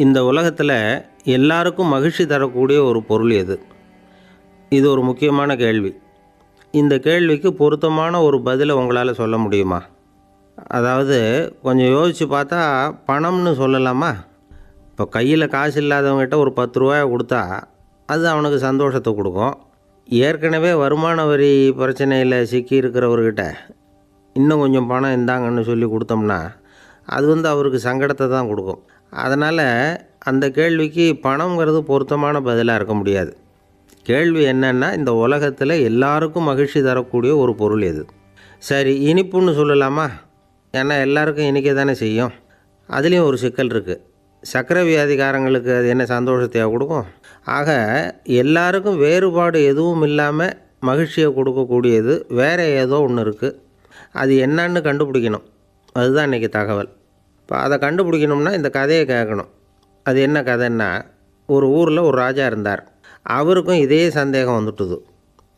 இந்த உலகத்தில் எல்லாருக்கும் மகிழ்ச்சி தரக்கூடிய ஒரு பொருள் எது? இது ஒரு முக்கியமான கேள்வி. இந்த கேள்விக்கு பொருத்தமான ஒரு பதிலை உங்களால் சொல்ல முடியுமா? அதாவது கொஞ்சம் யோசித்து பார்த்தா பணம்னு சொல்லலாமா? இப்போ கையில் காசு இல்லாதவங்ககிட்ட ஒரு 10 ரூபாயை கொடுத்தா அது அவனுக்கு சந்தோஷத்தை கொடுக்கும். ஏற்கனவே வருமான வரி பிரச்சனையில் சிக்கி இருக்கிறவர்கிட்ட இன்னும் கொஞ்சம் பணம் இந்தாங்கன்னு சொல்லி கொடுத்தோம்னா அது அவருக்கு சங்கடத்தை தான் கொடுக்கும். அதனால் அந்த கேள்விக்கு பணங்கிறது பொருத்தமான பதிலாக இருக்க முடியாது. கேள்வி என்னென்னா, இந்த உலகத்தில் எல்லாருக்கும் மகிழ்ச்சி தரக்கூடிய ஒரு பொருள் எது? சரி, இனிப்புன்னு சொல்லலாமா? ஏன்னா எல்லாருக்கும் இனிக்க தானே செய்யும். அதுலேயும் ஒரு சிக்கல் இருக்குது. சர்க்கரை வியாதிக்காரங்களுக்கு அது என்ன சந்தோஷத்தையாக கொடுக்கும்? ஆக எல்லாருக்கும் வேறுபாடு எதுவும் இல்லாமல் மகிழ்ச்சியை கொடுக்கக்கூடியது வேறு ஏதோ ஒன்று இருக்குது. அது என்னன்னு கண்டுபிடிக்கணும். அதுதான் இன்றைக்கி தகவல். இப்போ அதை கண்டுபிடிக்கணும்னா இந்த கதையை கேட்கணும். அது என்ன கதைன்னா, ஒரு ஊரில் ஒரு ராஜா இருந்தார். அவருக்கும் இதே சந்தேகம் வந்துட்டுது.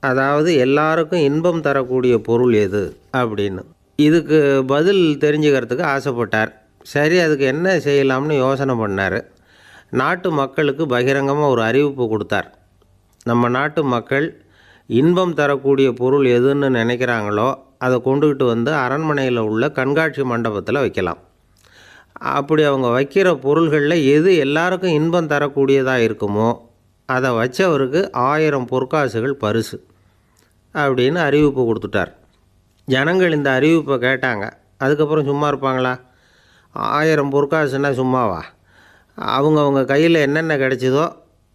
அதாவது எல்லாருக்கும் இன்பம் தரக்கூடிய பொருள் எது அப்படின்னு. இதுக்கு பதில் தெரிஞ்சுக்கிறதுக்கு ஆசைப்பட்டார். சரி, அதுக்கு என்ன செய்யலாம்னு யோசனை பண்ணார். நாட்டு மக்களுக்கு பகிரங்கமாக ஒரு அறிவிப்பு கொடுத்தார். நம்ம நாட்டு மக்கள் இன்பம் தரக்கூடிய பொருள் எதுன்னு நினைக்கிறாங்களோ அதை கொண்டுக்கிட்டு வந்து அரண்மனையில் உள்ள கண்காட்சி மண்டபத்தில் வைக்கலாம். அப்படி அவங்க வைக்கிற பொருள்களில் எது எல்லாருக்கும் இன்பம் தரக்கூடியதாக இருக்குமோ அதை வச்சவருக்கு 1000 பொற்காசுகள் பரிசு அப்படின்னு அறிவிப்பு கொடுத்துட்டார். ஜனங்கள் இந்த அறிவிப்பை கேட்டாங்க. அதுக்கப்புறம் சும்மா இருப்பாங்களா? 1000 பொற்காசுன்னா சும்மாவா? அவங்க கையில் என்னென்ன கிடைச்சதோ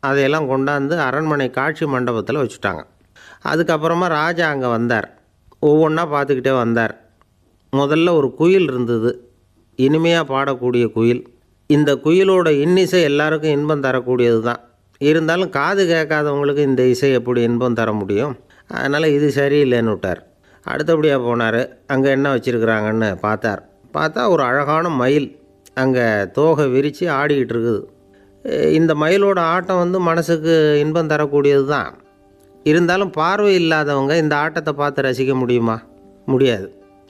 அதையெல்லாம் கொண்டாந்து அரண்மனை காட்சி மண்டபத்தில் வச்சுட்டாங்க. அதுக்கப்புறமா ராஜா அங்கே வந்தார். ஒவ்வொன்றா பார்த்துக்கிட்டே வந்தார். முதல்ல ஒரு குயில் இருந்தது, இனிமையாக பாடக்கூடிய குயில். இந்த குயிலோட இன்னிசை எல்லாருக்கும் இன்பம் தரக்கூடியது தான். இருந்தாலும் காது கேட்காதவங்களுக்கு இந்த இசை எப்படி இன்பம் தர முடியும்? அதனால் இது சரியில்லைன்னு விட்டார். அடுத்தபடியாக போனார். அங்கே என்ன வச்சுருக்குறாங்கன்னு பார்த்தா ஒரு அழகான மயில் அங்கே தோகை விரித்து ஆடிக்கிட்டு இருக்குது. இந்த மயிலோட ஆட்டம் மனசுக்கு இன்பம் தரக்கூடியது தான். இருந்தாலும் பார்வை இல்லாதவங்க இந்த ஆட்டத்தை பார்த்து ரசிக்க முடியுமா? முடியாது.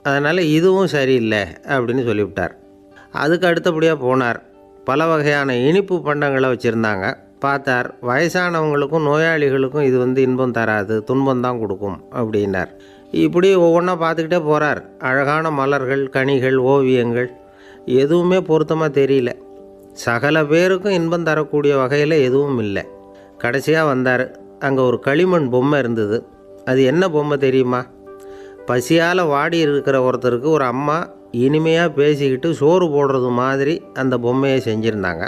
அதனால் இதுவும் சரியில்லை அப்படின்னு சொல்லிவிட்டார். அதுக்கு அடுத்தபடியாக போனார். பல வகையான இனிப்பு பண்டங்களை வச்சுருந்தாங்க. பார்த்தார், வயசானவங்களுக்கும் நோயாளிகளுக்கும் இது இன்பம் தராது, துன்பம்தான் கொடுக்கும் அப்படின்னார். இப்படி ஒவ்வொன்றா பார்த்துக்கிட்டே போகிறார். அழகான மலர்கள், கனிகள், ஓவியங்கள் எதுவுமே பொருத்தமாக தெரியல. சகல பேருக்கும் இன்பம் தரக்கூடிய வகையில் எதுவும் இல்லை. கடைசியாக வந்தார். அங்கே ஒரு களிமண் பொம்மை இருந்தது. அது என்ன பொம்மை தெரியுமா? பசியால் வாடி இருக்கிற ஒருத்தருக்கு ஒரு அம்மா இனிமையாக பேசிக்கிட்டு சோறு போடுறது மாதிரி அந்த பொம்மையை செஞ்சுருந்தாங்க.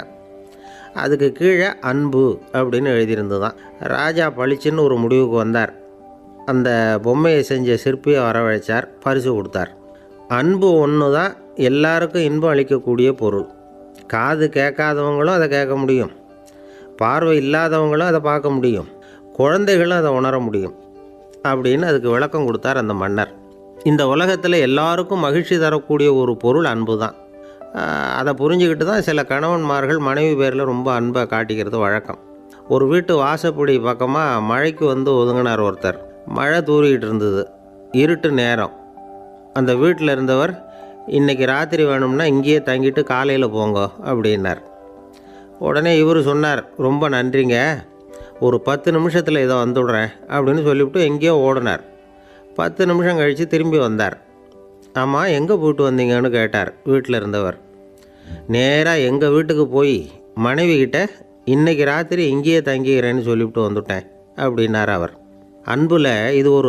அதுக்கு கீழே அன்பு அப்படின்னு எழுதியிருந்துதான். ராஜா பளிச்சுன்னு ஒரு முடிவுக்கு வந்தார். அந்த பொம்மையை செஞ்ச சிற்பியை வரவழைச்சார், பரிசு கொடுத்தார். அன்பு ஒன்று தான் எல்லாருக்கும் இன்பம் அளிக்கக்கூடிய பொருள். காது கேட்காதவங்களும் அதை கேட்க முடியும், பார்வை இல்லாதவங்களும் அதை பார்க்க முடியும், குழந்தைகளும் அதை உணர முடியும் அப்படின்னு அதுக்கு விளக்கம் கொடுத்தார் அந்த மன்னர். இந்த உலகத்தில் எல்லாருக்கும் மகிழ்ச்சி தரக்கூடிய ஒரு பொருள் அன்பு தான். அதை புரிஞ்சுக்கிட்டு தான் சில கணவன்மார்கள் மனைவி பேரில் ரொம்ப அன்பை காட்டிக்கிறது வழக்கம். ஒரு வீட்டு வாசப்படி பக்கமாக மழைக்கு ஒதுங்கினார் ஒருத்தர். மழை தூரிக்கிட்டு இருந்தது, இருட்டு நேரம். அந்த வீட்டில் இருந்தவர், இன்றைக்கி ராத்திரி வேணும்னா இங்கேயே தங்கிட்டு காலையில் போங்க அப்படின்னார். உடனே இவர் சொன்னார், ரொம்ப நன்றிங்க, ஒரு 10 நிமிஷத்தில் இதை வந்துவிடுறேன் அப்படின்னு சொல்லிவிட்டு எங்கேயோ ஓடினார். 10 நிமிஷம் கழித்து திரும்பி வந்தார். ஆமாம், எங்கே போயிட்டு வந்தீங்கன்னு கேட்டார் வீட்டில் இருந்தவர். நேராக எங்கள் வீட்டுக்கு போய் மனைவிக்கிட்ட இன்றைக்கி ராத்திரி இங்கேயே தங்கிக்கிறேன்னு சொல்லிவிட்டு வந்துவிட்டேன் அப்படின்னார் அவர். அன்பில் இது ஒரு